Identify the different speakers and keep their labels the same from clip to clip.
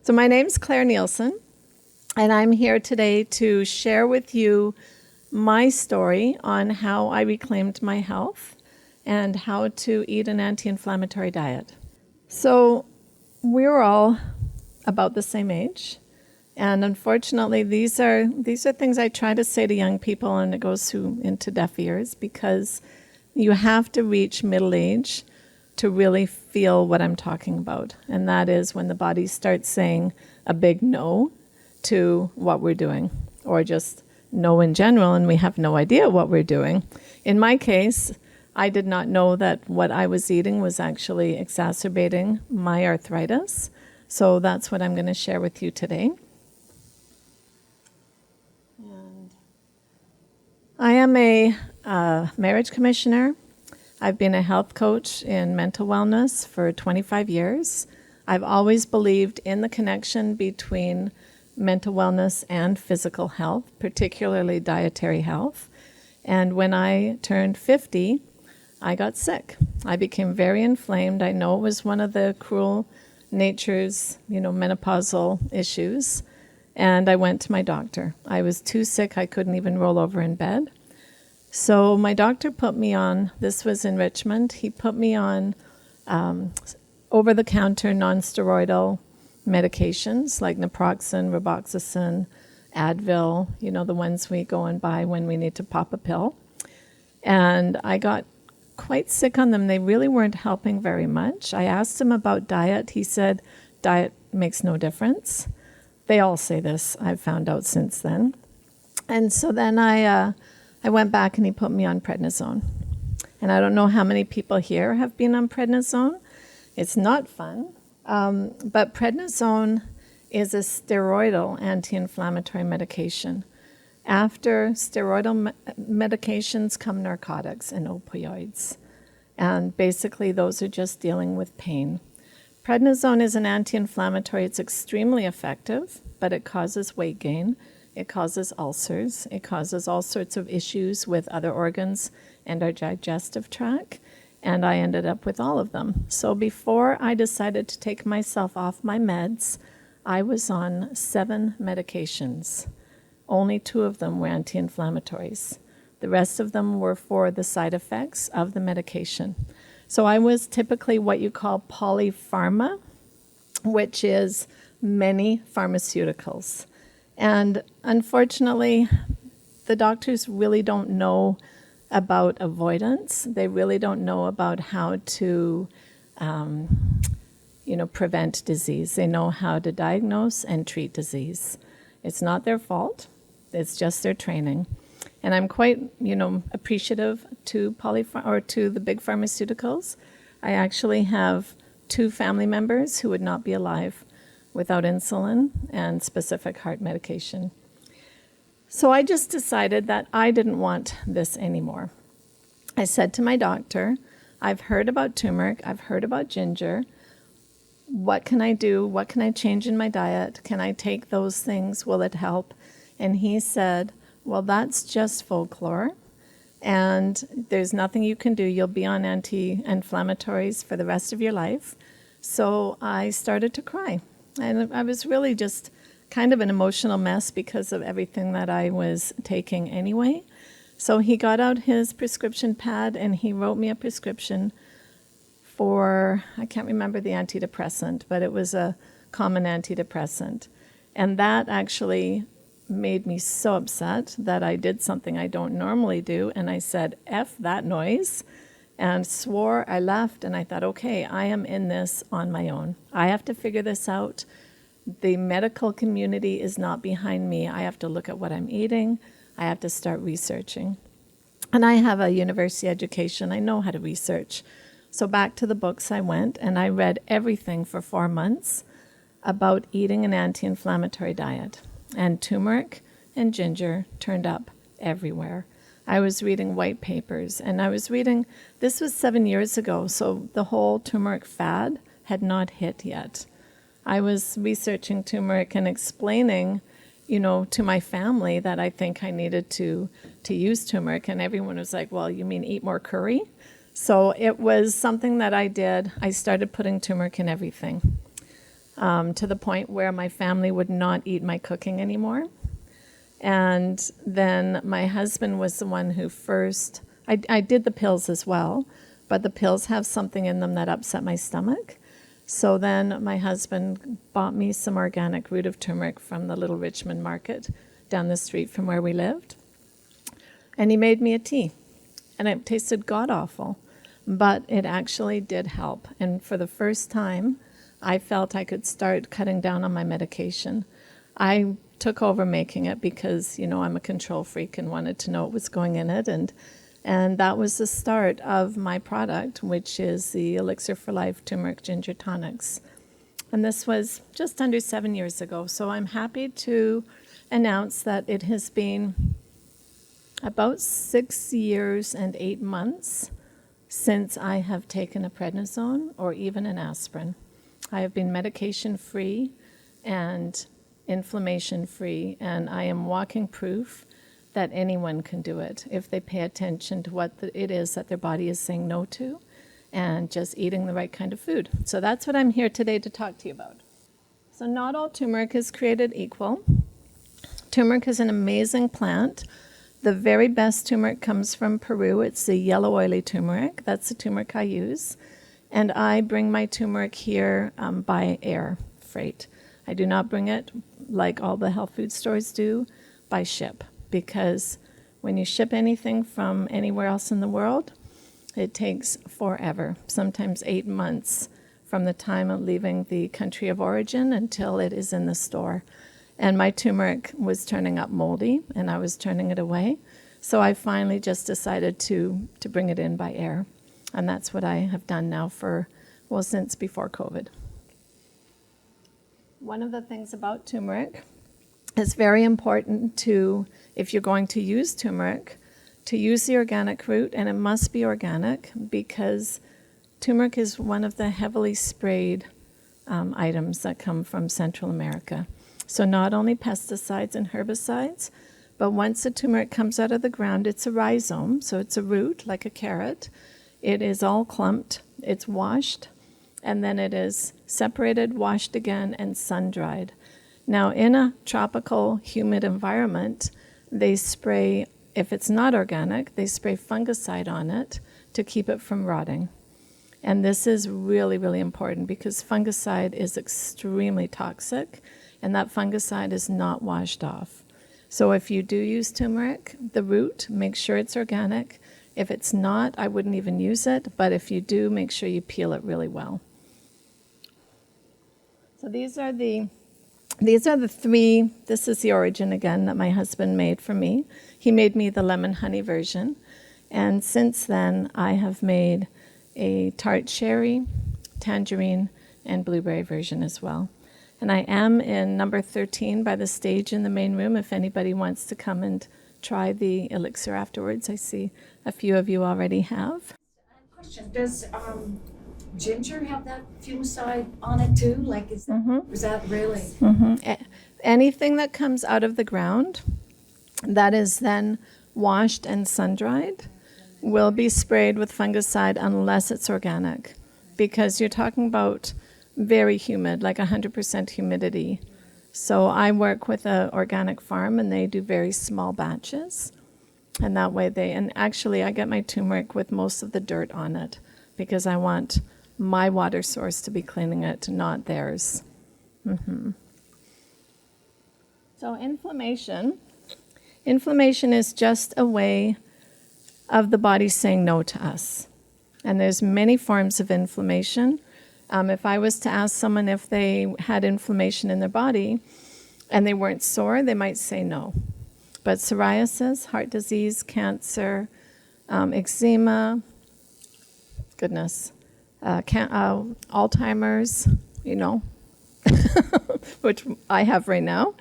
Speaker 1: So my name's Claire Nielsen, and I'm here today to share with you my story on how I reclaimed my health and how to eat an anti-inflammatory diet. So we're all about the same age, and unfortunately these are things I try to say to young people, and it goes into deaf ears because you have to reach middle age to really feel what I'm talking about. And that is when the body starts saying a big no to what we're doing, or just no in general, and we have no idea what we're doing. In my case, I did not know that what I was eating was actually exacerbating my arthritis. So that's what I'm going to share with you today. And I am a marriage commissioner. I've been a health coach in mental wellness for 25 years. I've always believed in the connection between mental wellness and physical health, particularly dietary health. And when I turned 50, I got sick. I became very inflamed. I know it was one of the cruel nature's, menopausal issues. And I went to my doctor. I was too sick. I couldn't even roll over in bed. So my doctor put me on, this was in Richmond, he put me on over-the-counter non-steroidal medications like naproxen, reboxetine, Advil, the ones we go and buy when we need to pop a pill. And I got quite sick on them. They really weren't helping very much. I asked him about diet. He said, diet makes no difference. They all say this, I've found out since then. And so then I went back and he put me on prednisone. And I don't know how many people here have been on prednisone. It's not fun. But prednisone is a steroidal anti-inflammatory medication. After steroidal medications come narcotics and opioids. And basically those are just dealing with pain. Prednisone is an anti-inflammatory. It's extremely effective, but it causes weight gain. It causes ulcers. It causes all sorts of issues with other organs and our digestive tract. And I ended up with all of them. So before I decided to take myself off my meds, I was on 7 medications. Only 2 of them were anti-inflammatories. The rest of them were for the side effects of the medication. So I was typically what you call polypharma, which is many pharmaceuticals. And unfortunately, the doctors really don't know about avoidance. They really don't know about how to, prevent disease. They know how to diagnose and treat disease. It's not their fault. It's just their training. And I'm quite, appreciative to to the big pharmaceuticals. I actually have 2 family members who would not be alive without insulin and specific heart medication. So I just decided that I didn't want this anymore. I said to my doctor, I've heard about turmeric, I've heard about ginger. What can I do? What can I change in my diet? Can I take those things? Will it help? And he said, well, that's just folklore, and there's nothing you can do. You'll be on anti-inflammatories for the rest of your life. So I started to cry. And I was really just kind of an emotional mess because of everything that I was taking anyway. So he got out his prescription pad and he wrote me a prescription for, I can't remember the antidepressant, but it was a common antidepressant. And that actually made me so upset that I did something I don't normally do. And I said, F that noise, and swore. I left and I thought, okay, I am in this on my own. I have to figure this out. The medical community is not behind me. I have to look at what I'm eating. I have to start researching. And I have a university education. I know how to research. So back to the books I went, and I read everything for 4 months about eating an anti-inflammatory diet. And turmeric and ginger turned up everywhere. I was reading white papers, and I was reading, this was 7 years ago, so the whole turmeric fad had not hit yet. I was researching turmeric and explaining, to my family that I think I needed to use turmeric, and everyone was like, well, you mean eat more curry? So it was something that I did. I started putting turmeric in everything. to the point where my family would not eat my cooking anymore. And then my husband was the one who first, I did the pills as well, but the pills have something in them that upset my stomach. So then my husband bought me some organic root of turmeric from the Little Richmond market down the street from where we lived. And he made me a tea. And it tasted god-awful, but it actually did help. And for the first time, I felt I could start cutting down on my medication. I took over making it because, I'm a control freak and wanted to know what was going in it. And that was the start of my product, which is the Elixir for Life Turmeric Ginger Tonics. And this was just under 7 years ago. So I'm happy to announce that it has been about 6 years and 8 months since I have taken a prednisone or even an aspirin. I have been medication-free and inflammation-free, and I am walking proof that anyone can do it if they pay attention to what it is that their body is saying no to and just eating the right kind of food. So that's what I'm here today to talk to you about. So not all turmeric is created equal. Turmeric is an amazing plant. The very best turmeric comes from Peru. It's the yellow oily turmeric. That's the turmeric I use. And I bring my turmeric here by air freight. I do not bring it, like all the health food stores do, by ship. Because when you ship anything from anywhere else in the world, it takes forever, sometimes 8 months from the time of leaving the country of origin until it is in the store. And my turmeric was turning up moldy, and I was turning it away. So I finally just decided to bring it in by air. And that's what I have done now since before COVID. One of the things about turmeric, it's very important if you're going to use turmeric, to use the organic root, and it must be organic because turmeric is one of the heavily sprayed items that come from Central America. So not only pesticides and herbicides, but once the turmeric comes out of the ground, it's a rhizome, so it's a root like a carrot. It is all clumped, it's washed, and then it is separated, washed again, and sun-dried. Now, in a tropical, humid environment, they spray, if it's not organic, they spray fungicide on it to keep it from rotting. And this is really, really important because fungicide is extremely toxic, and that fungicide is not washed off. So if you do use turmeric, the root, make sure it's organic. If it's not, I wouldn't even use it, but if you do, make sure you peel it really well. So these are the three, this is the origin again that my husband made for me. He made me the lemon honey version. And since then, I have made a tart cherry, tangerine, and blueberry version as well. And I am in number 13 by the stage in the main room if anybody wants to come and try the elixir afterwards. I see a few of you already have.
Speaker 2: Question, does ginger have that fungicide on it too? Like, is that really?
Speaker 1: Anything that comes out of the ground that is then washed and sun-dried will be sprayed with fungicide unless it's organic, because you're talking about very humid, like 100% humidity. So I work with an organic farm, and they do very small batches. And that way and actually I get my turmeric with most of the dirt on it because I want my water source to be cleaning it, not theirs. So inflammation is just a way of the body saying no to us. And there's many forms of inflammation. If I was to ask someone if they had inflammation in their body and they weren't sore, they might say no. But psoriasis, heart disease, cancer, eczema, Alzheimer's, which I have right now.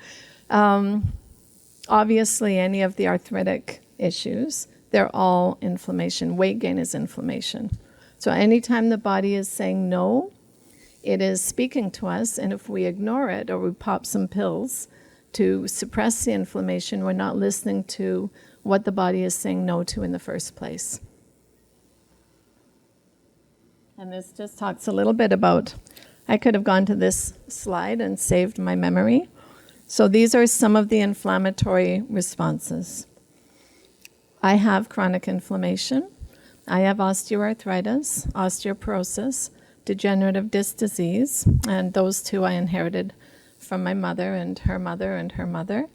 Speaker 1: Obviously, any of the arthritic issues, they're all inflammation. Weight gain is inflammation. So anytime the body is saying no, it is speaking to us, and if we ignore it or we pop some pills to suppress the inflammation, we're not listening to what the body is saying no to in the first place. And this just talks a little bit about I could have gone to this slide and saved my memory. So these are some of the inflammatory responses. I have chronic inflammation. I have osteoarthritis, osteoporosis, degenerative disc disease, and those two I inherited from my mother and her mother and her mother.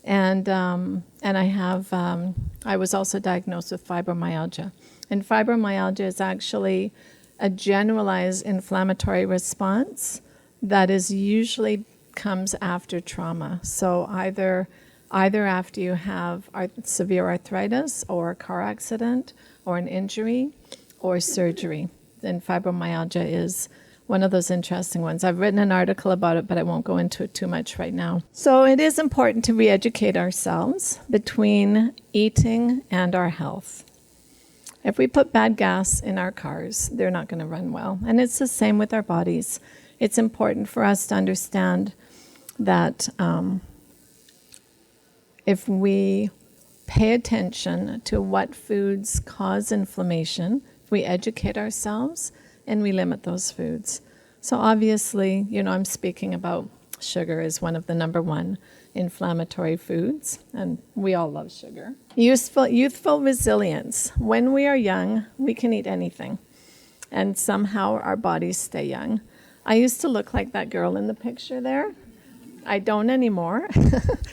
Speaker 1: And I was also diagnosed with fibromyalgia. And fibromyalgia is actually a generalized inflammatory response that is usually comes after trauma. So either after you have severe arthritis or a car accident or an injury or surgery. Then fibromyalgia is one of those interesting ones. I've written an article about it, but I won't go into it too much right now. So it is important to re-educate ourselves between eating and our health. If we put bad gas in our cars, they're not going to run well. And it's the same with our bodies. It's important for us to understand that if we pay attention to what foods cause inflammation, if we educate ourselves and we limit those foods. So obviously, I'm speaking about sugar is one of the number one inflammatory foods, and we all love sugar. Youthful resilience. When we are young, we can eat anything, and somehow our bodies stay young. I used to look like that girl in the picture there. I don't anymore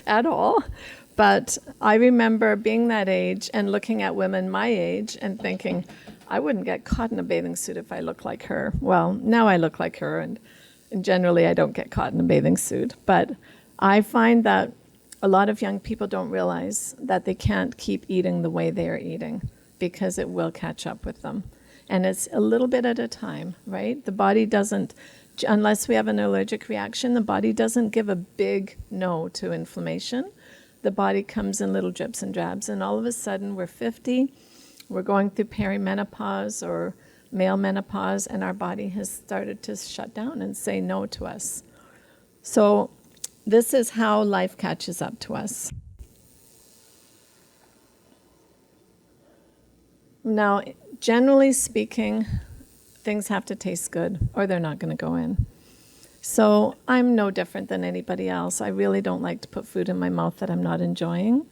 Speaker 1: at all, but I remember being that age and looking at women my age and thinking, I wouldn't get caught in a bathing suit if I looked like her. Well, now I look like her, and generally I don't get caught in a bathing suit. But I find that a lot of young people don't realize that they can't keep eating the way they are eating because it will catch up with them. And it's a little bit at a time, right? The body doesn't, unless we have an allergic reaction, the body doesn't give a big no to inflammation. The body comes in little drips and drabs, and all of a sudden we're 50, we're going through perimenopause or male menopause, and our body has started to shut down and say no to us. So this is how life catches up to us. Now, generally speaking, things have to taste good or they're not going to go in. So I'm no different than anybody else. I really don't like to put food in my mouth that I'm not enjoying.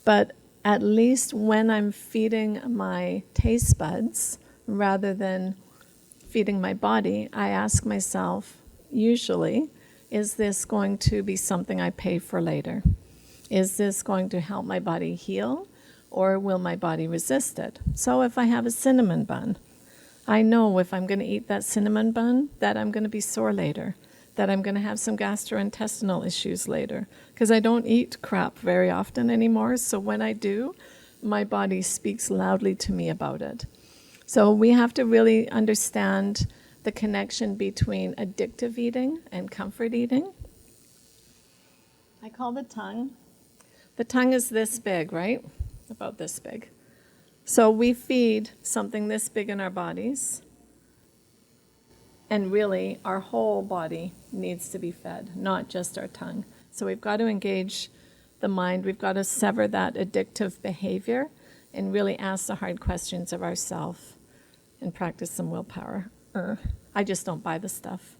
Speaker 1: But at least when I'm feeding my taste buds rather than feeding my body, I ask myself, usually, is this going to be something I pay for later? Is this going to help my body heal, or will my body resist it? So if I have a cinnamon bun, I know if I'm going to eat that cinnamon bun that I'm going to be sore later, that I'm going to have some gastrointestinal issues later, because I don't eat crap very often anymore. So when I do, my body speaks loudly to me about it. So we have to really understand the connection between addictive eating and comfort eating. I call the tongue is this big, right? About this big. So we feed something this big in our bodies, and really our whole body needs to be fed, not just our tongue. So we've got to engage the mind, we've got to sever that addictive behavior and really ask the hard questions of ourselves and practice some willpower. I just don't buy the stuff.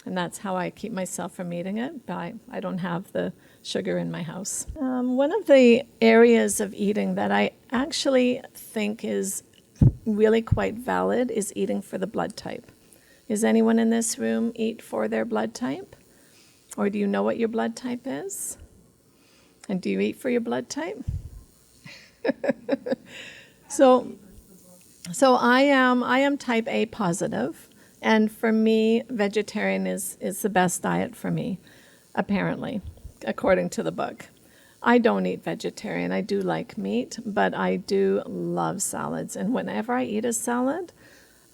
Speaker 1: And that's how I keep myself from eating it. I don't have the sugar in my house. One of the areas of eating that I actually think is really quite valid is eating for the blood type. Is anyone in this room eat for their blood type? Or do you know what your blood type is? And do you eat for your blood type? So I am type A positive, and for me, vegetarian is the best diet for me, apparently, according to the book. I don't eat vegetarian. I do like meat, but I do love salads. And whenever I eat a salad,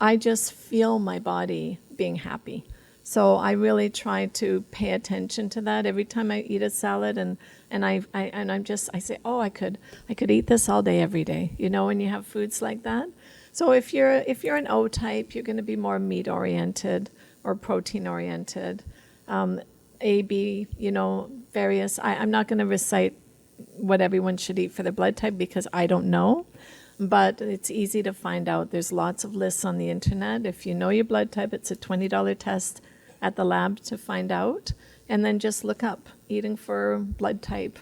Speaker 1: I just feel my body being happy. So I really try to pay attention to that every time I eat a salad, and I say, oh, I could eat this all day, every day. When you have foods like that. So if you're an O type, you're going to be more meat oriented or protein oriented. A, B, various. I'm not going to recite what everyone should eat for their blood type because I don't know. But it's easy to find out. There's lots of lists on the internet. If you know your blood type, it's a $20 test. at the lab to find out, and then just look up eating for blood type,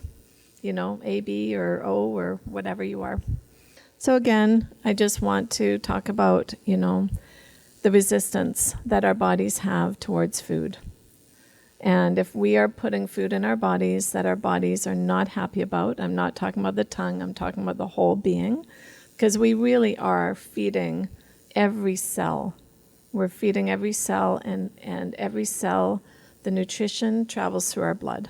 Speaker 1: AB or O or whatever you are. So again, I just want to talk about, the resistance that our bodies have towards food. And if we are putting food in our bodies that our bodies are not happy about, I'm not talking about the tongue, I'm talking about the whole being, because we really are feeding every cell. We're feeding every cell, and every cell, the nutrition travels through our blood.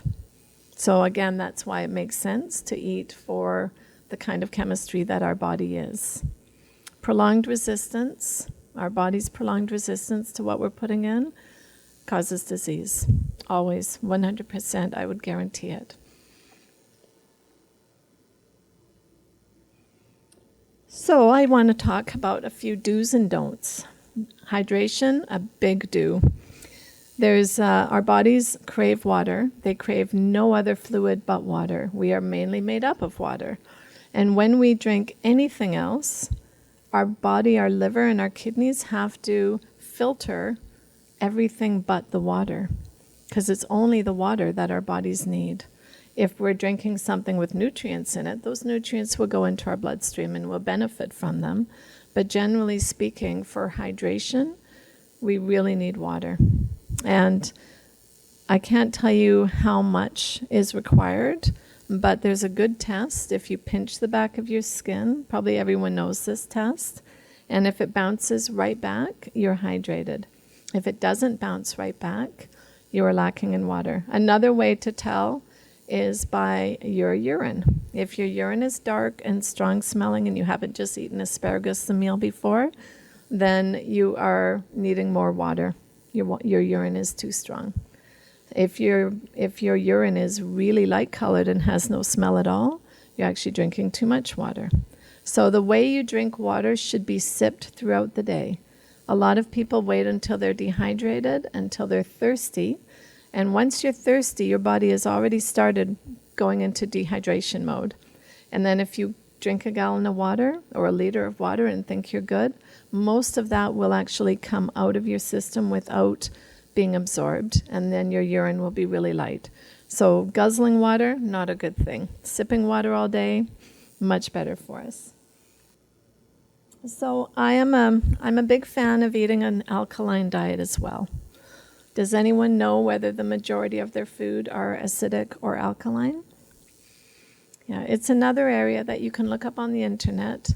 Speaker 1: So again, that's why it makes sense to eat for the kind of chemistry that our body is. Prolonged resistance, our body's prolonged resistance to what we're putting in, causes disease. Always, 100%, I would guarantee it. So I want to talk about a few do's and don'ts. Hydration, a big do. Our bodies crave water. They crave no other fluid but water. We are mainly made up of water. And when we drink anything else, our body, our liver, and our kidneys have to filter everything but the water, because it's only the water that our bodies need. If we're drinking something with nutrients in it, those nutrients will go into our bloodstream and we'll benefit from them. But generally speaking, for hydration, we really need water. And I can't tell you how much is required, but there's a good test. If you pinch the back of your skin, probably everyone knows this test, and if it bounces right back, you're hydrated. If it doesn't bounce right back, you are lacking in water. Another way to tell is by your urine. If your urine is dark and strong smelling and you haven't just eaten asparagus the meal before, then you are needing more water. Your urine is too strong. If your urine is really light colored and has no smell at all, you're actually drinking too much water. So the way you drink water should be sipped throughout the day. A lot of people wait until they're dehydrated, until they're thirsty. And once you're thirsty, your body has already started going into dehydration mode. And then if you drink a gallon of water or a liter of water and think you're good, most of that will actually come out of your system without being absorbed. And then your urine will be really light. So guzzling water, not a good thing. Sipping water all day, much better for us. So I'm a big fan of eating an alkaline diet as well. Does anyone know whether the majority of their food are acidic or alkaline? Yeah, it's another area that you can look up on the internet.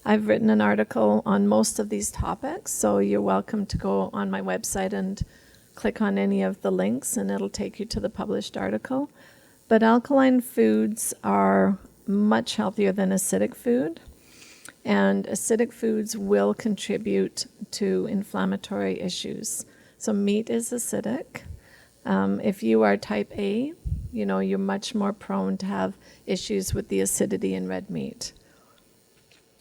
Speaker 1: I've written an article on most of these topics, so you're welcome to go on my website and click on any of the links and it'll take you to the published article. But alkaline foods are much healthier than acidic food. And acidic foods will contribute to inflammatory issues. So meat is acidic. If you are type A, you're much more prone to have issues with the acidity in red meat.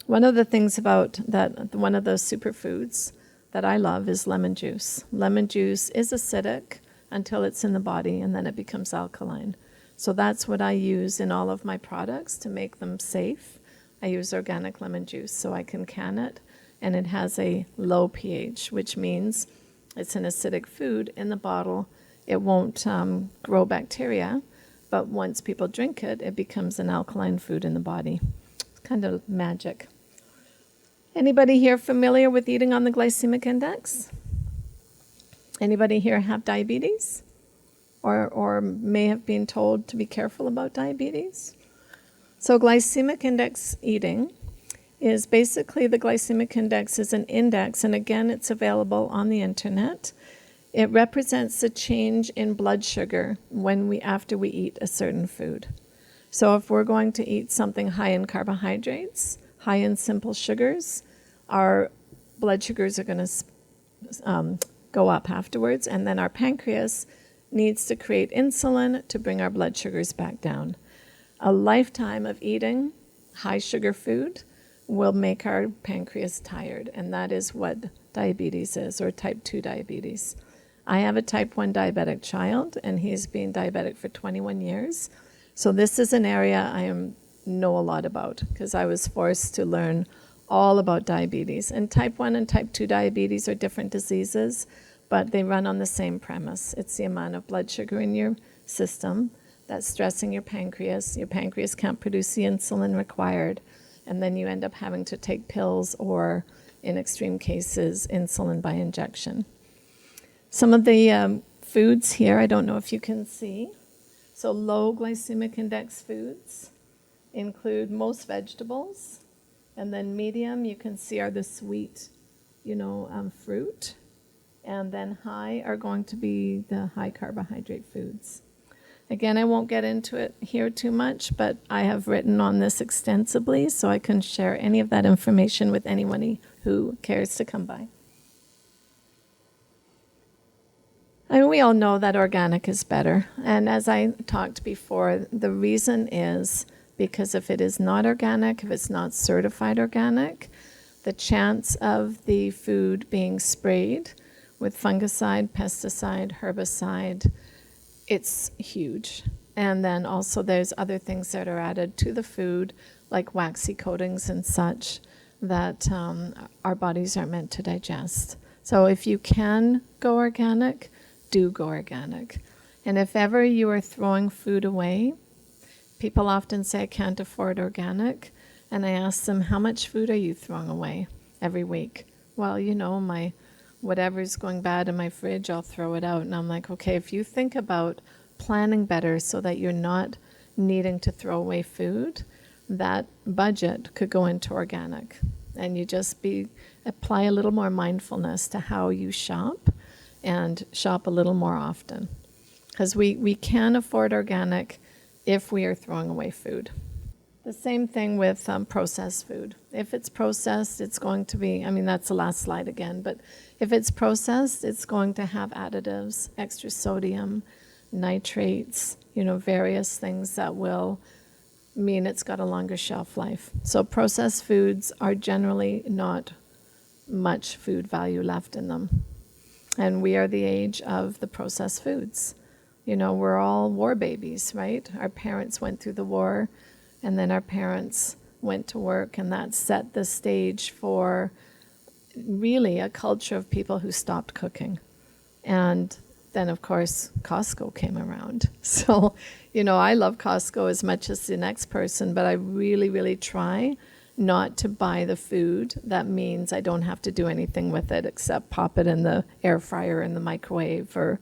Speaker 1: One of the things about that, one of those superfoods that I love is lemon juice. Lemon juice is acidic until it's in the body and then it becomes alkaline. So that's what I use in all of my products to make them safe. I use organic lemon juice so I can can it, and it has a low pH, which means it's an acidic food in the bottle. It won't grow bacteria, but once people drink it, it becomes an alkaline food in the body. It's kind of magic. Anybody here familiar with eating on the glycemic index? Anybody here have diabetes? Or may have been told to be careful about diabetes? So glycemic index eating is basically, the glycemic index is an index, and again, it's available on the internet. It represents the change in blood sugar after we eat a certain food. So if we're going to eat something high in carbohydrates, high in simple sugars, our blood sugars are going to go up afterwards, and then our pancreas needs to create insulin to bring our blood sugars back down. A lifetime of eating high sugar food will make our pancreas tired, and that is what diabetes is, or type 2 diabetes. I have a type 1 diabetic child, and he's been diabetic for 21 years. So this is an area I know a lot about, because I was forced to learn all about diabetes. And type 1 and type 2 diabetes are different diseases, but they run on the same premise. It's the amount of blood sugar in your system that's stressing your pancreas. Your pancreas can't produce the insulin required, and then you end up having to take pills or, in extreme cases, insulin by injection. Some of the foods here, I don't know if you can see. So low glycemic index foods include most vegetables, and then medium you can see are the sweet, fruit, and then high are going to be the high carbohydrate foods. Again, I won't get into it here too much, but I have written on this extensively, so I can share any of that information with anyone who cares to come by. I mean, we all know that organic is better. And as I talked before, the reason is because if it is not organic, if it's not certified organic, the chance of the food being sprayed with fungicide, pesticide, herbicide, it's huge. And then also there's other things that are added to the food, like waxy coatings and such, that our bodies aren't meant to digest. So if you can go organic, do go organic. And if ever you are throwing food away, people often say, I can't afford organic. And I ask them, how much food are you throwing away every week? Well, my whatever's going bad in my fridge, I'll throw it out. And I'm like, okay, if you think about planning better so that you're not needing to throw away food, that budget could go into organic. And you just apply a little more mindfulness to how you shop, and shop a little more often. Because we can afford organic if we are throwing away food. The same thing with processed food. If it's processed, it's going to be, that's the last slide again, but if it's processed, it's going to have additives, extra sodium, nitrates, various things that will mean it's got a longer shelf life. So processed foods are generally not much food value left in them. And we are the age of the processed foods. We're all war babies, right? Our parents went through the war, and then our parents went to work, and that set the stage for really a culture of people who stopped cooking. And then, of course, Costco came around. So, I love Costco as much as the next person, but I really, really try not to buy the food that means I don't have to do anything with it except pop it in the air fryer, in the microwave, or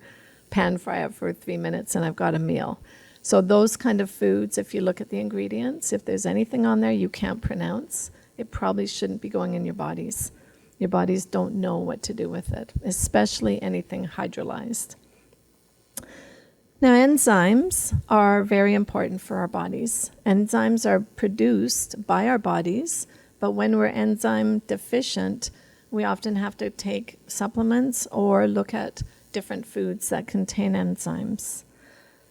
Speaker 1: pan fry it for 3 minutes and I've got a meal. So those kind of foods, if you look at the ingredients, if there's anything on there you can't pronounce, it probably shouldn't be going in your bodies. Your bodies don't know what to do with it, especially anything hydrolyzed. Now, enzymes are very important for our bodies. Enzymes are produced by our bodies, but when we're enzyme deficient, we often have to take supplements or look at different foods that contain enzymes.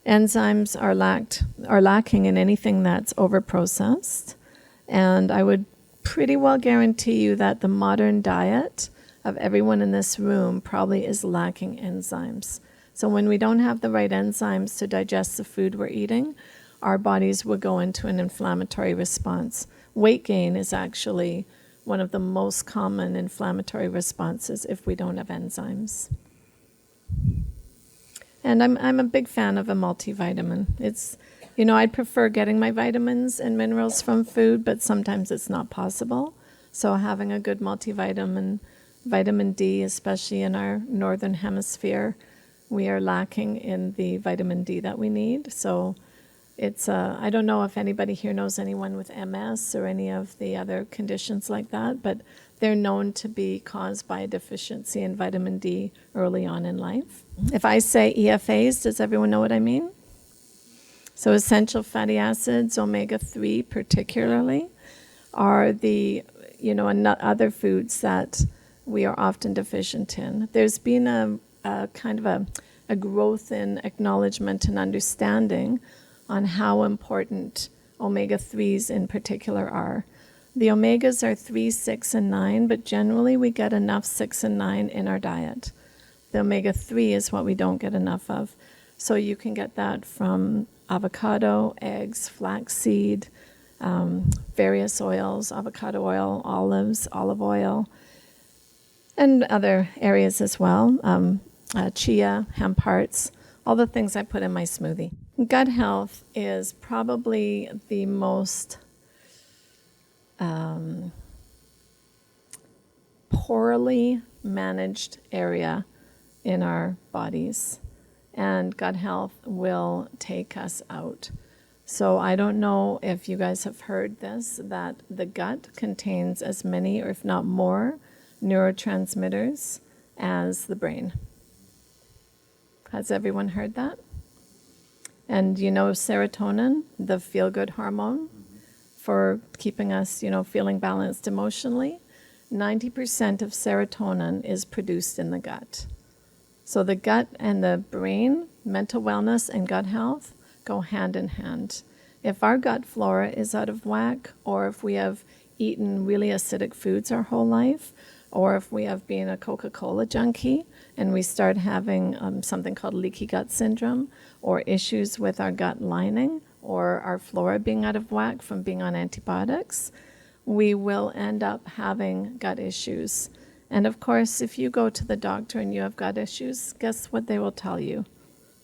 Speaker 1: Enzymes are lacking in anything that's overprocessed, and I would pretty well guarantee you that the modern diet of everyone in this room probably is lacking enzymes. So when we don't have the right enzymes to digest the food we're eating, our bodies will go into an inflammatory response. Weight gain is actually one of the most common inflammatory responses if we don't have enzymes. And I'm a big fan of a multivitamin. It's, I'd prefer getting my vitamins and minerals from food, but sometimes it's not possible. So having a good multivitamin, vitamin D, especially in our northern hemisphere, we are lacking in the vitamin D that we need. So it's, I don't know if anybody here knows anyone with MS or any of the other conditions like that, but they're known to be caused by a deficiency in vitamin D early on in life. If I say EFAs, does everyone know what I mean? So essential fatty acids, omega-3 particularly, are the, other foods that we are often deficient in. There's been a kind of a growth in acknowledgement and understanding on how important omega-3s in particular are. The omegas are 3, 6, and 9, but generally we get enough 6 and 9 in our diet. The omega-3 is what we don't get enough of. So you can get that from avocado, eggs, flaxseed, various oils, avocado oil, olives, olive oil. and other areas as well. Chia, hemp hearts, all the things I put in my smoothie. Gut health is probably the most poorly managed area in our bodies, and gut health will take us out. So I don't know if you guys have heard this, that the gut contains as many, or if not more, neurotransmitters as the brain. Has everyone heard that? And you know serotonin, the feel-good hormone for keeping us, feeling balanced emotionally? 90% of serotonin is produced in the gut. So the gut and the brain, mental wellness and gut health go hand in hand. If our gut flora is out of whack, or if we have eaten really acidic foods our whole life, or if we have been a Coca-Cola junkie and we start having something called leaky gut syndrome, or issues with our gut lining, or our flora being out of whack from being on antibiotics, we will end up having gut issues. And of course, if you go to the doctor and you have gut issues, guess what they will tell you?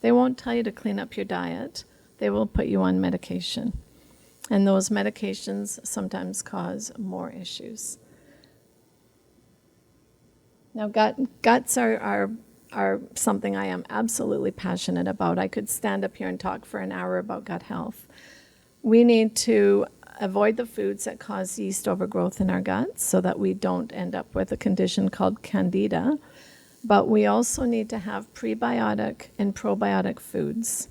Speaker 1: They won't tell you to clean up your diet. They will put you on medication. And those medications sometimes cause more issues. Now, guts are something I am absolutely passionate about. I could stand up here and talk for an hour about gut health. We need to avoid the foods that cause yeast overgrowth in our guts so that we don't end up with a condition called candida. But we also need to have prebiotic and probiotic foods.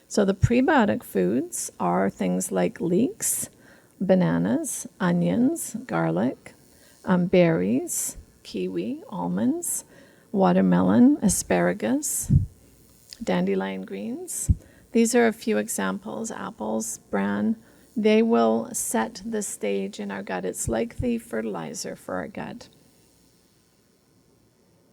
Speaker 1: So the prebiotic foods are things like leeks, bananas, onions, garlic, berries, kiwi, almonds, watermelon, asparagus, dandelion greens. These are a few examples. Apples, bran. They will set the stage in our gut. It's like the fertilizer for our gut.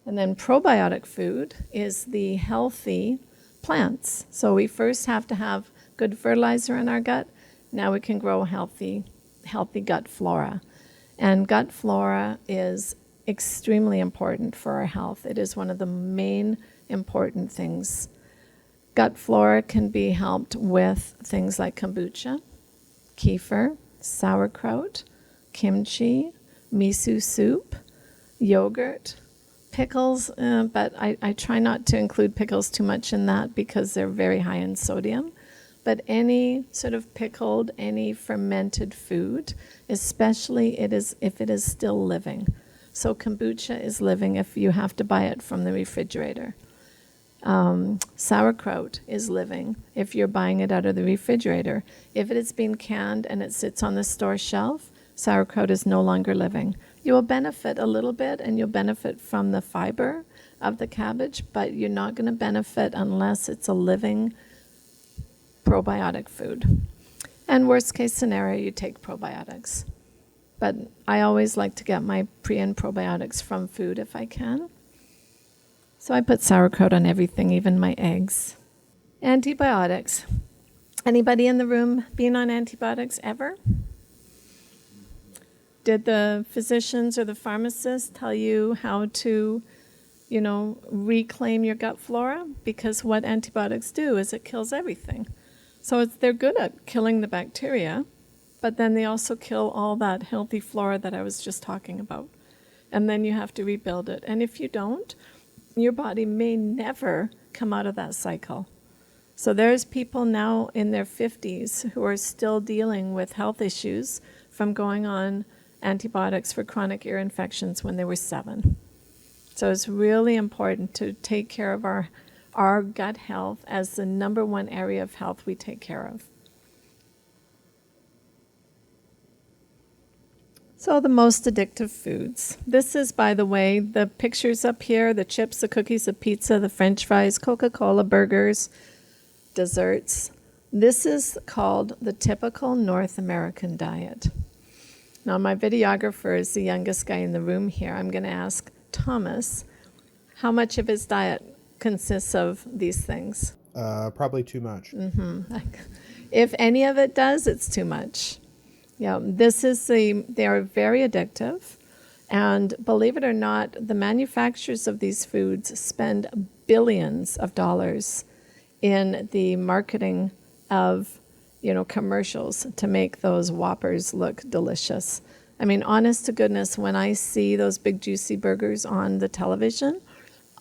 Speaker 1: And then probiotic food is the healthy plants. So we first have to have good fertilizer in our gut. Now we can grow healthy gut flora. And gut flora is extremely important for our health. It is one of the main important things. Gut flora can be helped with things like kombucha, kefir, sauerkraut, kimchi, miso soup, yogurt, pickles, but I try not to include pickles too much in that because they're very high in sodium. But any sort of pickled, any fermented food, especially if it is still living. So kombucha is living if you have to buy it from the refrigerator. Sauerkraut is living if you're buying it out of the refrigerator. If it has been canned and it sits on the store shelf, sauerkraut is no longer living. You will benefit a little bit, and you'll benefit from the fiber of the cabbage, but you're not going to benefit unless it's a living probiotic food. And worst case scenario, you take probiotics. But I always like to get my pre and probiotics from food if I can. So I put sauerkraut on everything, even my eggs. Antibiotics. Anybody in the room been on antibiotics ever? Did the physicians or the pharmacists tell you how to, reclaim your gut flora? Because what antibiotics do is it kills everything. So they're good at killing the bacteria, but then they also kill all that healthy flora that I was just talking about. And then you have to rebuild it. And if you don't, your body may never come out of that cycle. So there's people now in their 50s who are still dealing with health issues from going on antibiotics for chronic ear infections when they were 7. So it's really important to take care of our gut health as the number one area of health we take care of. So the most addictive foods. This is, by the way, the pictures up here, the chips, the cookies, the pizza, the French fries, Coca-Cola, burgers, desserts. This is called the typical North American diet. Now, my videographer is the youngest guy in the room here. I'm going to ask Thomas how much of his diet consists of these things.
Speaker 3: Probably too much.
Speaker 1: If any of it does, it's too much. Yeah, they are very addictive, And believe it or not, the manufacturers of these foods spend billions of dollars in the marketing of, commercials to make those Whoppers look delicious. I mean, honest to goodness, when I see those big juicy burgers on the television,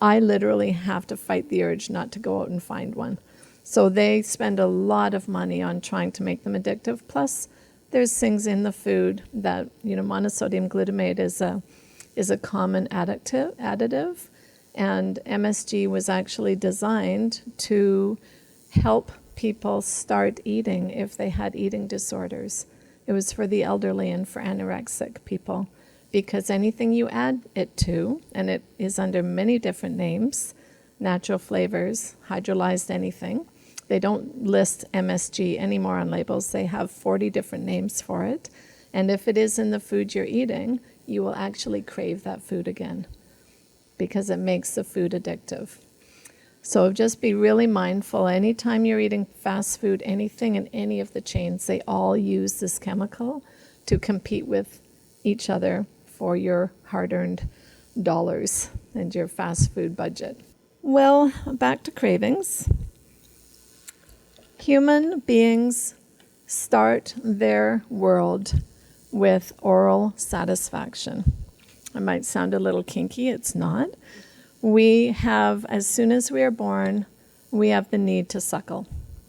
Speaker 1: I literally have to fight the urge not to go out and find one. So they spend a lot of money on trying to make them addictive. Plus, there's things in the food that, monosodium glutamate is a common additive, and MSG was actually designed to help people start eating if they had eating disorders. It was for the elderly and for anorexic people, because anything you add it to, and it is under many different names, natural flavors, hydrolyzed anything. They don't list MSG anymore on labels. They have 40 different names for it. And if it is in the food you're eating, you will actually crave that food again because it makes the food addictive. So just be really mindful. Anytime you're eating fast food, anything in any of the chains, they all use this chemical to compete with each other for your hard-earned dollars and your fast food budget. Well, back to cravings. Human beings start their world with oral satisfaction. It might sound a little kinky, it's not. We have, as soon as we are born, we have the need to suckle.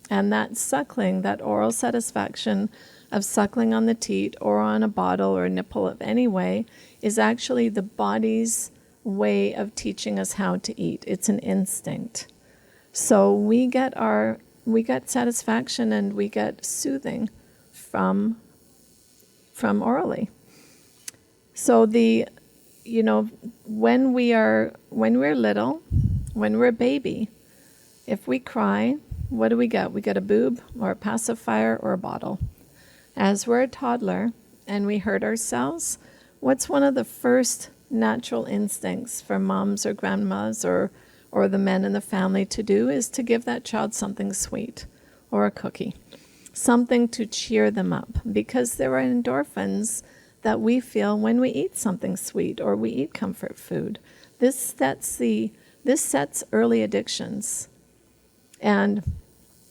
Speaker 1: And that suckling, that oral satisfaction of suckling on the teat or on a bottle or a nipple of any way, is actually the body's way of teaching us how to eat. It's an instinct. So we get satisfaction and we get soothing from orally. So when we're little, when we're a baby, if we cry, what do we get? We get a boob or a pacifier or a bottle. As we're a toddler and we hurt ourselves, what's one of the first natural instincts for moms or grandmas or the men in the family to do is to give that child something sweet or a cookie, something to cheer them up, because there are endorphins that we feel when we eat something sweet or we eat comfort food. This sets early addictions. And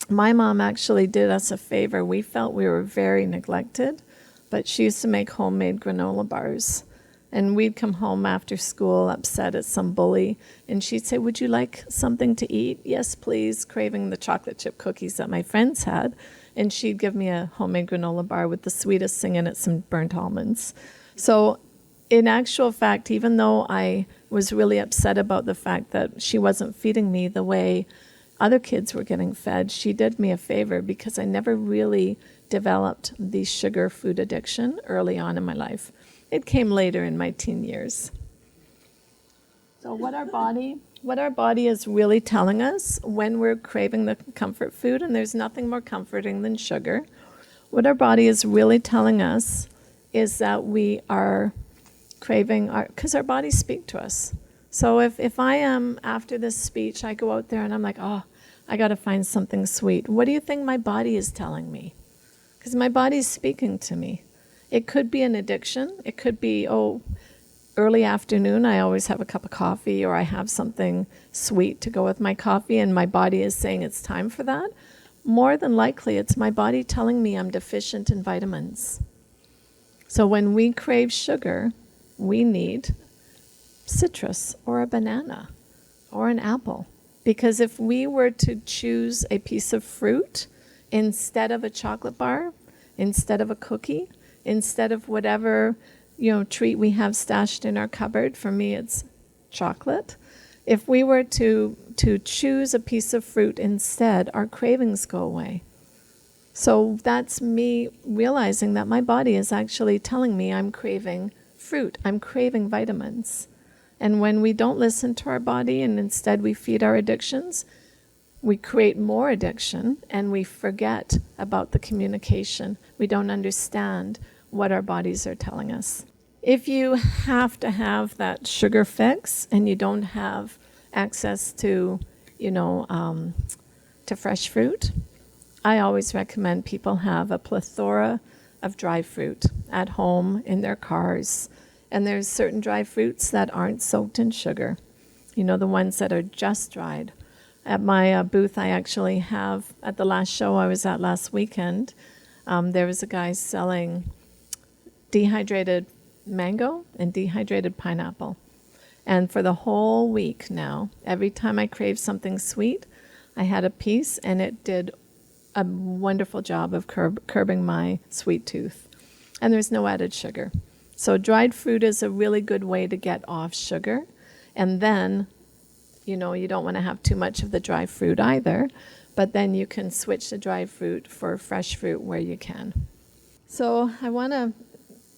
Speaker 1: my mom actually did us a favor. We felt we were very neglected, but she used to make homemade granola bars. And we'd come home after school upset at some bully, and she'd say, "Would you like something to eat?" "Yes, please," craving the chocolate chip cookies that my friends had. And she'd give me a homemade granola bar with the sweetest thing in it, some burnt almonds. So in actual fact, even though I was really upset about the fact that she wasn't feeding me the way other kids were getting fed, she did me a favor, because I never really developed the sugar food addiction early on in my life. It came later in my teen years. So what our body is really telling us when we're craving the comfort food, and there's nothing more comforting than sugar, what our body is really telling us is that we are craving, because our bodies speak to us. So if I am, after this speech, I go out there and I'm like, oh, I got to find something sweet. What do you think my body is telling me? Because my body's speaking to me. It could be an addiction. It could be, early afternoon, I always have a cup of coffee, or I have something sweet to go with my coffee, and my body is saying it's time for that. More than likely, it's my body telling me I'm deficient in vitamins. So when we crave sugar, we need citrus or a banana or an apple. Because if we were to choose a piece of fruit instead of a chocolate bar, instead of a cookie, instead of whatever treat we have stashed in our cupboard, for me it's chocolate. If we were to choose a piece of fruit instead, our cravings go away. So that's me realizing that my body is actually telling me I'm craving fruit, I'm craving vitamins. And when we don't listen to our body and instead we feed our addictions, we create more addiction and we forget about the communication. We don't understand what our bodies are telling us. If you have to have that sugar fix and you don't have access to, to fresh fruit, I always recommend people have a plethora of dry fruit at home, in their cars, And there's certain dry fruits that aren't soaked in sugar. You know, the ones that are just dried. At my booth, I actually have, at the last show I was at last weekend, there was a guy selling dehydrated mango and dehydrated pineapple. And for the whole week now, every time I craved something sweet, I had a piece, and it did a wonderful job of curbing my sweet tooth. And there's no added sugar. So dried fruit is a really good way to get off sugar. And then, you know, you don't want to have too much of the dry fruit either, but then you can switch the dry fruit for fresh fruit where you can. So I want to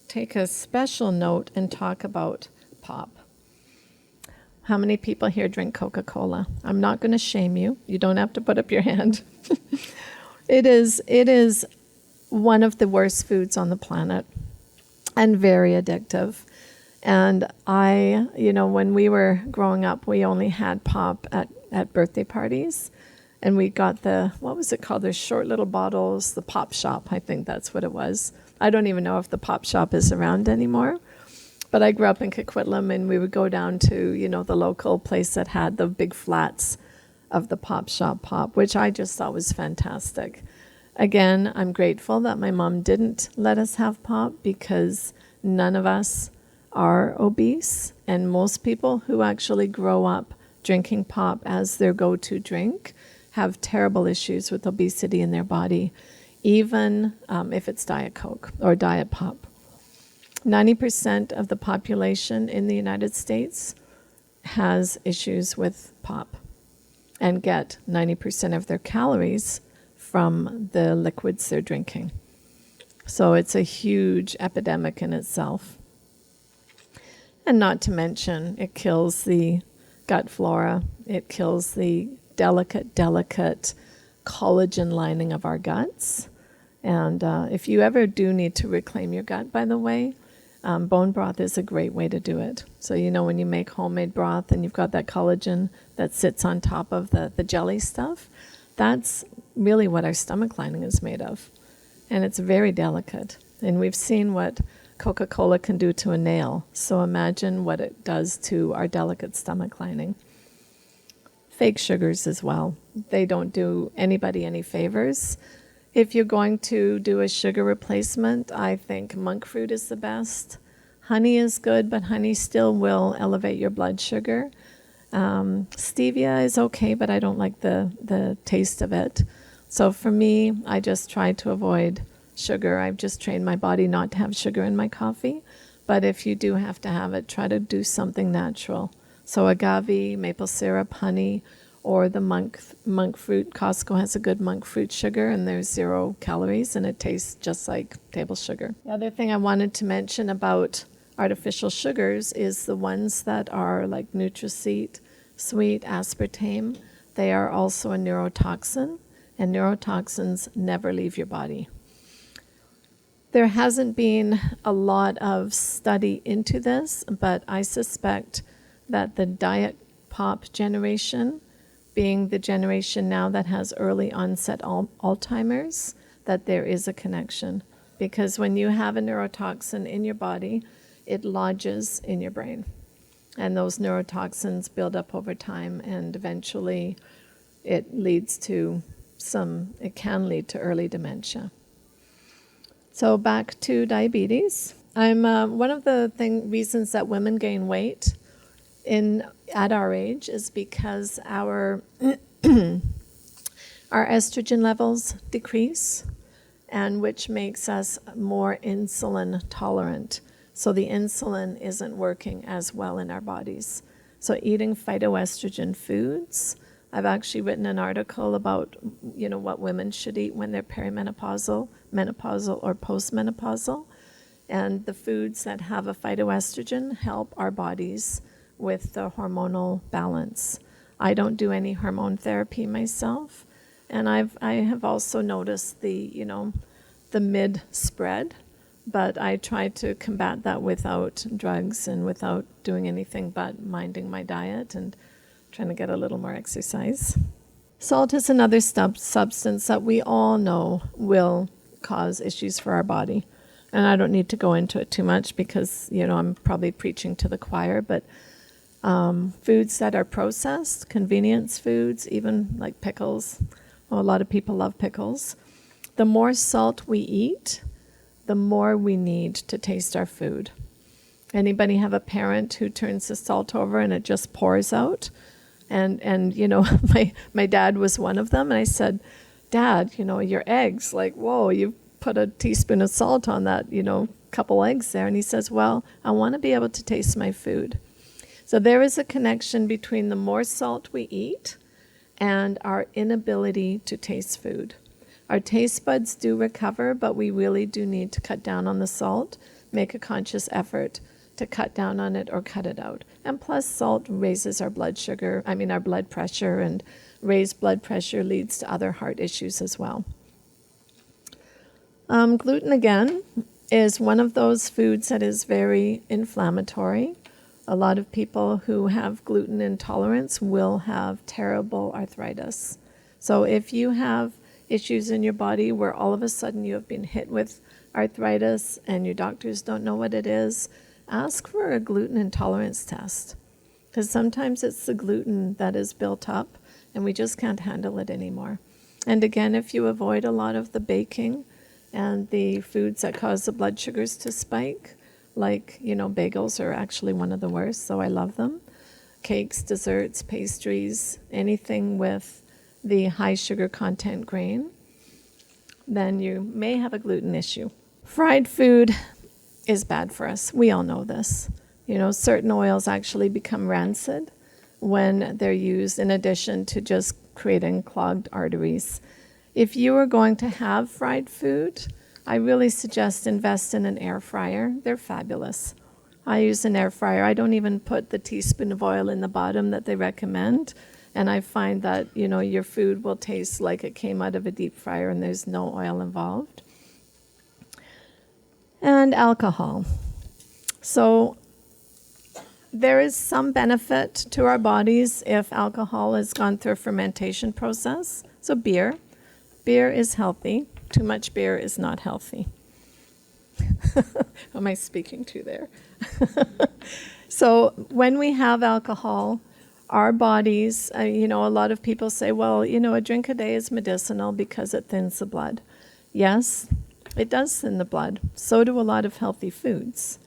Speaker 1: take a special note and talk about pop. How many people here drink Coca-Cola? I'm not going to shame you. You don't have to put up your hand. It is one of the worst foods on the planet and very addictive. And when we were growing up, we only had pop at birthday parties. And we got what was it called? Those short little bottles, the Pop Shop, I think that's what it was. I don't even know if the Pop Shop is around anymore. But I grew up in Coquitlam, and we would go down to, the local place that had the big flats of the Pop Shop pop, which I just thought was fantastic. Again, I'm grateful that my mom didn't let us have pop, because none of us are obese. And most people who actually grow up drinking pop as their go-to drink have terrible issues with obesity in their body, even if it's Diet Coke or Diet Pop. 90% of the population in the United States has issues with pop and get 90% of their calories from the liquids they're drinking. So it's a huge epidemic in itself. And not to mention, it kills the gut flora. It kills the delicate collagen lining of our guts. And if you ever do need to reclaim your gut, by the way, bone broth is a great way to do it. So, when you make homemade broth and you've got that collagen that sits on top of the jelly stuff, that's really what our stomach lining is made of. And it's very delicate. And we've seen what Coca-Cola can do to a nail. So imagine what it does to our delicate stomach lining. Fake sugars as well. They don't do anybody any favors. If you're going to do a sugar replacement, I think monk fruit is the best. Honey is good, but honey still will elevate your blood sugar. Stevia is okay, but I don't like the taste of it. So for me, I just try to avoid sugar. I've just trained my body not to have sugar in my coffee. But if you do have to have it, try to do something natural. So agave, maple syrup, honey, or the monk fruit. Costco has a good monk fruit sugar, and there's 0 calories, and it tastes just like table sugar. The other thing I wanted to mention about artificial sugars is the ones that are like Nutri-Sweet, aspartame. They are also a neurotoxin, and neurotoxins never leave your body. There hasn't been a lot of study into this, but I suspect that the diet pop generation, being the generation now that has early onset Alzheimer's, that there is a connection. Because when you have a neurotoxin in your body, it lodges in your brain. And those neurotoxins build up over time, and eventually it can lead to early dementia. So back to diabetes. I'm one of the reasons that women gain weight at our age is because our estrogen levels decrease, and which makes us more insulin tolerant. So the insulin isn't working as well in our bodies. So eating phytoestrogen foods. I've actually written an article about what women should eat when they're perimenopausal, menopausal, or postmenopausal. And the foods that have a phytoestrogen help our bodies with the hormonal balance. I don't do any hormone therapy myself, and I have also noticed the mid spread, but I try to combat that without drugs and without doing anything but minding my diet and trying to get a little more exercise. Salt is another substance that we all know will cause issues for our body. and I don't need to go into it too much because, I'm probably preaching to the choir, but foods that are processed, convenience foods, even like pickles. Well, a lot of people love pickles. The more salt we eat, the more we need to taste our food. Anybody have a parent who turns the salt over and it just pours out? And my dad was one of them. And I said, Dad, your eggs, like, whoa, you put a teaspoon of salt on that, couple eggs there. And he says, well, I want to be able to taste my food. So there is a connection between the more salt we eat and our inability to taste food. Our taste buds do recover, but we really do need to cut down on the salt, make a conscious effort to cut down on it or cut it out. And plus, salt raises our blood pressure, and raised blood pressure leads to other heart issues as well. Gluten, again, is one of those foods that is very inflammatory. A lot of people who have gluten intolerance will have terrible arthritis. So if you have issues in your body where all of a sudden you have been hit with arthritis and your doctors don't know what it is, ask for a gluten intolerance test. Because sometimes it's the gluten that is built up and we just can't handle it anymore. And again, if you avoid a lot of the baking and the foods that cause the blood sugars to spike, like, bagels are actually one of the worst, so I love them. Cakes, desserts, pastries, anything with the high sugar content grain, then you may have a gluten issue. Fried food is bad for us. We all know this. Certain oils actually become rancid when they're used in addition to just creating clogged arteries. If you are going to have fried food, I really suggest invest in an air fryer. They're fabulous. I use an air fryer. I don't even put the teaspoon of oil in the bottom that they recommend. And I find that, your food will taste like it came out of a deep fryer and there's no oil involved. And alcohol. So there is some benefit to our bodies if alcohol has gone through a fermentation process. So beer is healthy. Too much beer is not healthy. Who am I speaking to there? So when we have alcohol, our bodies, a lot of people say, well, a drink a day is medicinal because it thins the blood. Yes, it does thin the blood. So do a lot of healthy foods.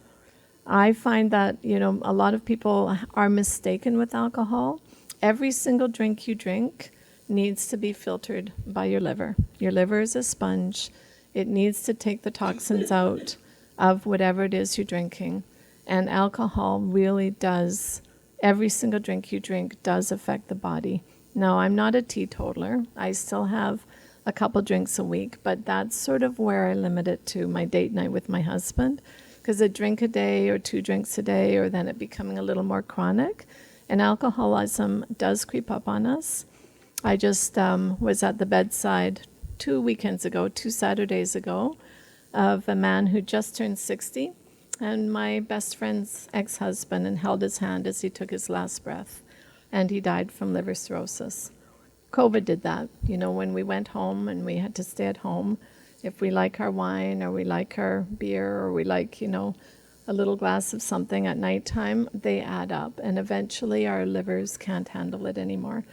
Speaker 1: I find that, a lot of people are mistaken with alcohol. Every single drink you drink needs to be filtered by your liver. Your liver is a sponge. It needs to take the toxins out of whatever it is you're drinking. And alcohol really does, every single drink you drink does affect the body. Now, I'm not a teetotaler. I still have a couple drinks a week, but that's sort of where I limit it to my date night with my husband. Because a drink a day or 2 drinks a day, or then it becoming a little more chronic, and alcoholism does creep up on us. I just was at the bedside 2 Saturdays ago, of a man who just turned 60, and my best friend's ex-husband, and held his hand as he took his last breath, and he died from liver cirrhosis. COVID did that. When we went home and we had to stay at home, if we like our wine or we like our beer or we like, a little glass of something at nighttime, they add up, and eventually our livers can't handle it anymore.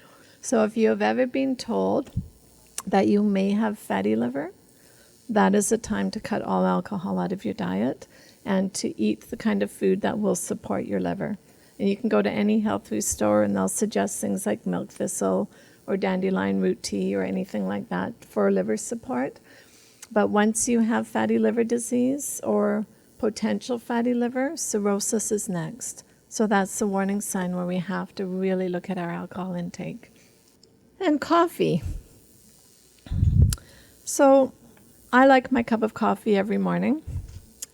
Speaker 1: So if you have ever been told that you may have fatty liver, that is the time to cut all alcohol out of your diet and to eat the kind of food that will support your liver. And you can go to any health food store and they'll suggest things like milk thistle or dandelion root tea or anything like that for liver support. But once you have fatty liver disease or potential fatty liver, cirrhosis is next. So that's the warning sign where we have to really look at our alcohol intake. And coffee. So I like my cup of coffee every morning,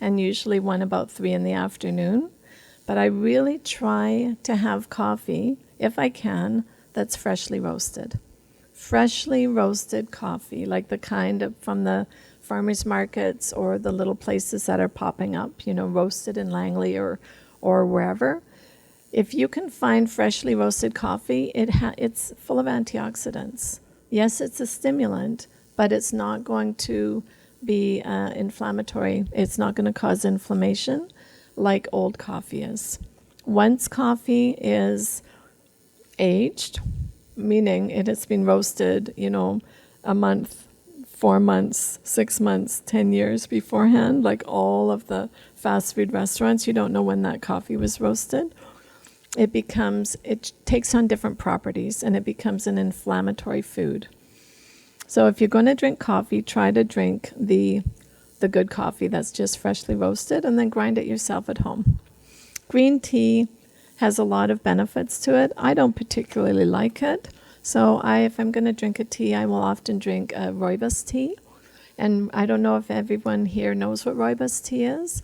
Speaker 1: and usually one about 3 in the afternoon. But I really try to have coffee, if I can, that's freshly roasted. Freshly roasted coffee, like the kind of from the farmers markets or the little places that are popping up, roasted in Langley or wherever. If you can find freshly roasted coffee, it's full of antioxidants. Yes, it's a stimulant, but it's not going to be inflammatory. It's not going to cause inflammation like old coffee is. Once coffee is aged, meaning it has been roasted, a month, 4 months, 6 months, 10 years beforehand, like all of the fast food restaurants, you don't know when that coffee was roasted. It takes on different properties and it becomes an inflammatory food. So if you're going to drink coffee, try to drink the good coffee that's just freshly roasted and then grind it yourself at home. Green tea has a lot of benefits to it. I don't particularly like it. So if I'm going to drink a tea, I will often drink a rooibos tea. And I don't know if everyone here knows what rooibos tea is.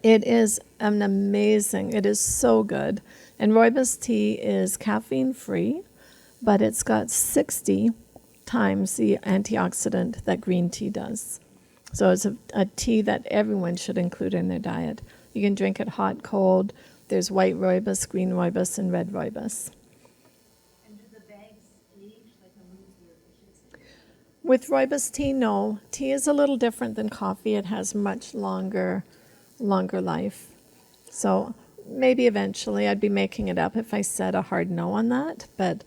Speaker 1: It is it is so good. And rooibos tea is caffeine free, but it's got 60 times the antioxidant that green tea does. So it's a tea that everyone should include in their diet. You can drink it hot, cold. There's white rooibos, green rooibos, and red rooibos.
Speaker 3: And do the bags age like a movie or efficiency?
Speaker 1: With rooibos tea, no. Tea is a little different than coffee. It has much longer life. So maybe eventually I'd be making it up if I said a hard no on that. But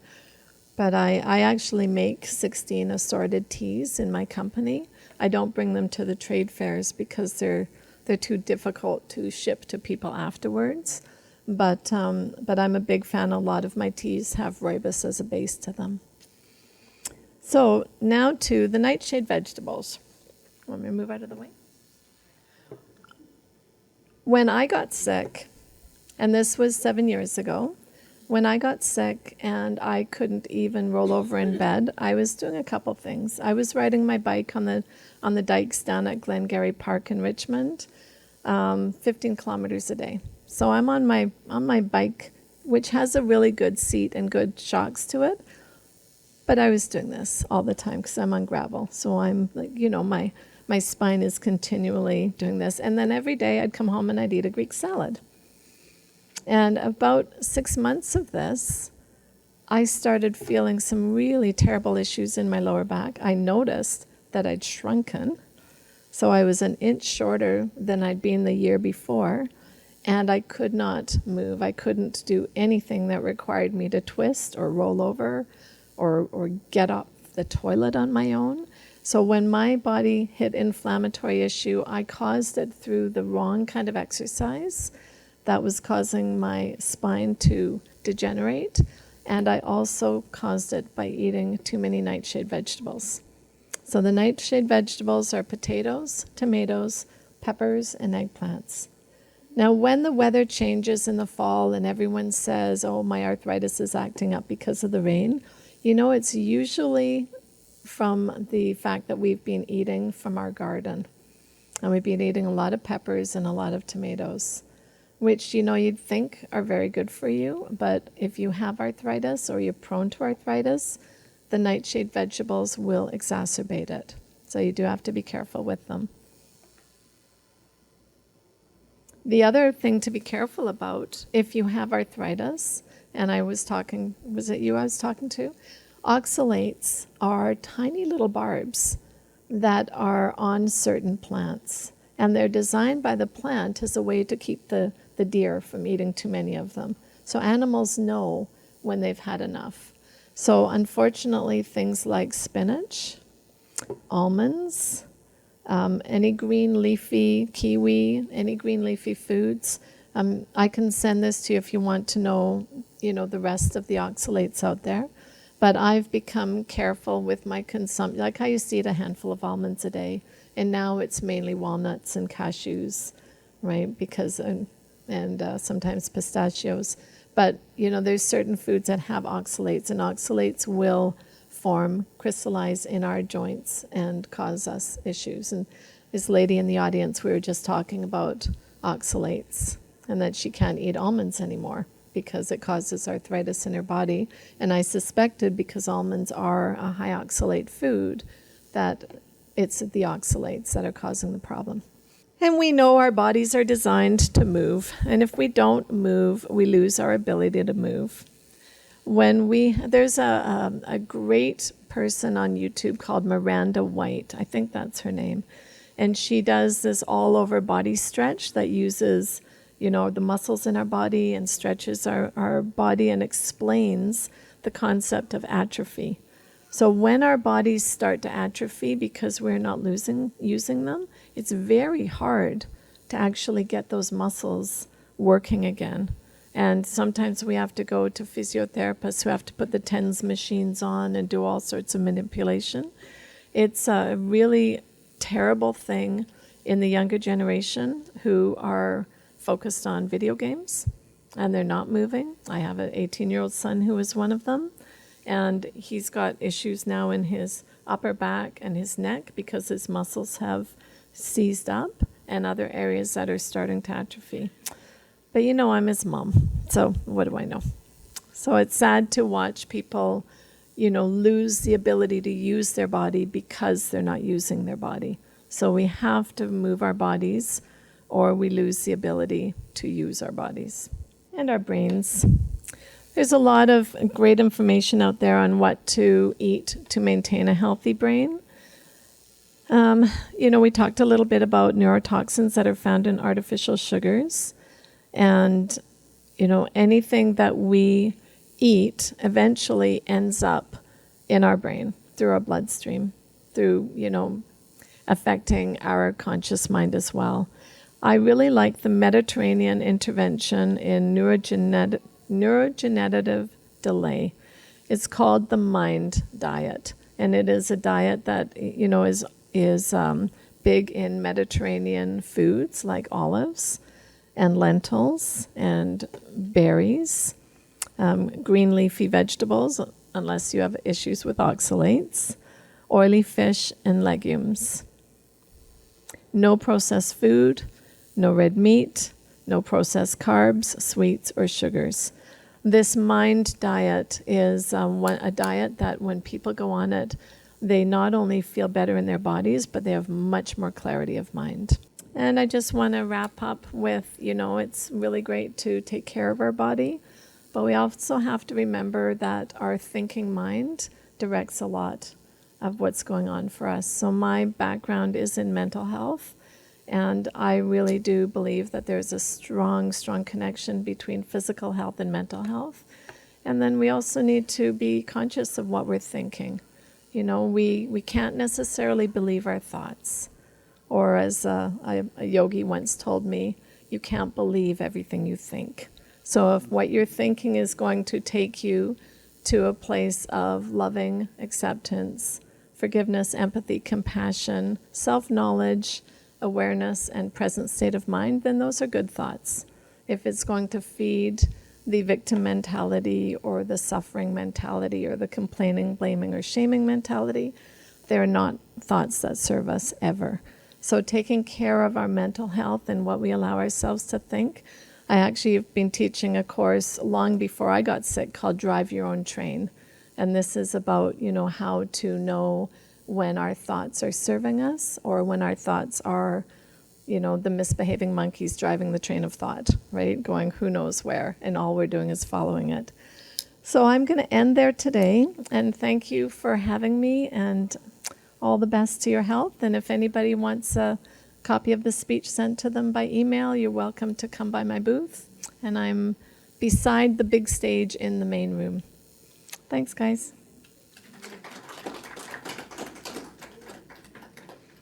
Speaker 1: I actually make 16 assorted teas in my company. I don't bring them to the trade fairs because they're too difficult to ship to people afterwards. But I'm a big fan. A lot of my teas have rooibos as a base to them. So now to the nightshade vegetables. Want me to move out of the way? When I got sick, and this was 7 years ago, when I got sick and I couldn't even roll over in bed, I was doing a couple things. I was riding my bike on the dikes down at Glengarry Park in Richmond, 15 kilometers a day. So I'm on my bike, which has a really good seat and good shocks to it. But I was doing this all the time because I'm on gravel. So I'm like, my spine is continually doing this. And then every day I'd come home and I'd eat a Greek salad. And about 6 months of this, I started feeling some really terrible issues in my lower back. I noticed that I'd shrunken. So I was an inch shorter than I'd been the year before. And I could not move. I couldn't do anything that required me to twist or roll over or get up the toilet on my own. So when my body hit inflammatory issue, I caused it through the wrong kind of exercise that was causing my spine to degenerate. And I also caused it by eating too many nightshade vegetables. So the nightshade vegetables are potatoes, tomatoes, peppers, and eggplants. Now, when the weather changes in the fall and everyone says, oh, my arthritis is acting up because of the rain, it's usually from the fact that we've been eating from our garden. And we've been eating a lot of peppers and a lot of tomatoes, which, you'd think are very good for you. But if you have arthritis or you're prone to arthritis, the nightshade vegetables will exacerbate it. So you do have to be careful with them. The other thing to be careful about if you have arthritis, and was it you I was talking to? Oxalates are tiny little barbs that are on certain plants. And they're designed by the plant as a way to keep the deer from eating too many of them. So animals know when they've had enough. So unfortunately, things like spinach, almonds, any green leafy, kiwi, any green leafy foods. I can send this to you if you want to know, the rest of the oxalates out there. But I've become careful with my consumption. Like I used to eat a handful of almonds a day, and now it's mainly walnuts and cashews, right? Because and sometimes pistachios. But there's certain foods that have oxalates, and oxalates will crystallize in our joints and cause us issues. And this lady in the audience, we were just talking about oxalates and that she can't eat almonds anymore because it causes arthritis in her body. And I suspected, because almonds are a high oxalate food, that it's the oxalates that are causing the problem. And we know our bodies are designed to move. And if we don't move, we lose our ability to move. There's a great person on YouTube called Miranda White. I think that's her name. And she does this all over body stretch that uses, the muscles in our body and stretches our body and explains the concept of atrophy. So when our bodies start to atrophy because we're not using them, it's very hard to actually get those muscles working again. And sometimes we have to go to physiotherapists who have to put the TENS machines on and do all sorts of manipulation. It's a really terrible thing in the younger generation who are focused on video games and they're not moving. I have an 18-year-old son who is one of them, and he's got issues now in his upper back and his neck because his muscles have seized up and other areas that are starting to atrophy. But I'm his mom, so what do I know? So it's sad to watch people, lose the ability to use their body because they're not using their body. So we have to move our bodies or we lose the ability to use our bodies and our brains. There's a lot of great information out there on what to eat to maintain a healthy brain. We talked a little bit about neurotoxins that are found in artificial sugars. And, anything that we eat eventually ends up in our brain through our bloodstream, through, affecting our conscious mind as well. I really like the Mediterranean intervention in neurodegenerative delay. It's called the MIND diet. And it is a diet that, is big in Mediterranean foods like olives and lentils and berries, green leafy vegetables, unless you have issues with oxalates, oily fish and legumes. No processed food, no red meat, no processed carbs, sweets, or sugars. This MIND diet is a diet that when people go on it, they not only feel better in their bodies, but they have much more clarity of mind. And I just want to wrap up with, it's really great to take care of our body, but we also have to remember that our thinking mind directs a lot of what's going on for us. So my background is in mental health, and I really do believe that there's a strong, strong connection between physical health and mental health. And then we also need to be conscious of what we're thinking. We can't necessarily believe our thoughts. Or as a yogi once told me, you can't believe everything you think. So if what you're thinking is going to take you to a place of loving acceptance, forgiveness, empathy, compassion, self-knowledge, awareness, and present state of mind, then those are good thoughts. If it's going to feed the victim mentality or the suffering mentality or the complaining, blaming, or shaming mentality, they're not thoughts that serve us ever. So taking care of our mental health and what we allow ourselves to think. I actually have been teaching a course long before I got sick called Drive Your Own Train. And this is about, how to know when our thoughts are serving us or when our thoughts are, the misbehaving monkeys driving the train of thought, right? Going who knows where, and all we're doing is following it. So I'm going to end there today, and thank you for having me, and all the best to your health. And if anybody wants a copy of the speech sent to them by email, you're welcome to come by my booth. And I'm beside the big stage in the main room. Thanks, guys.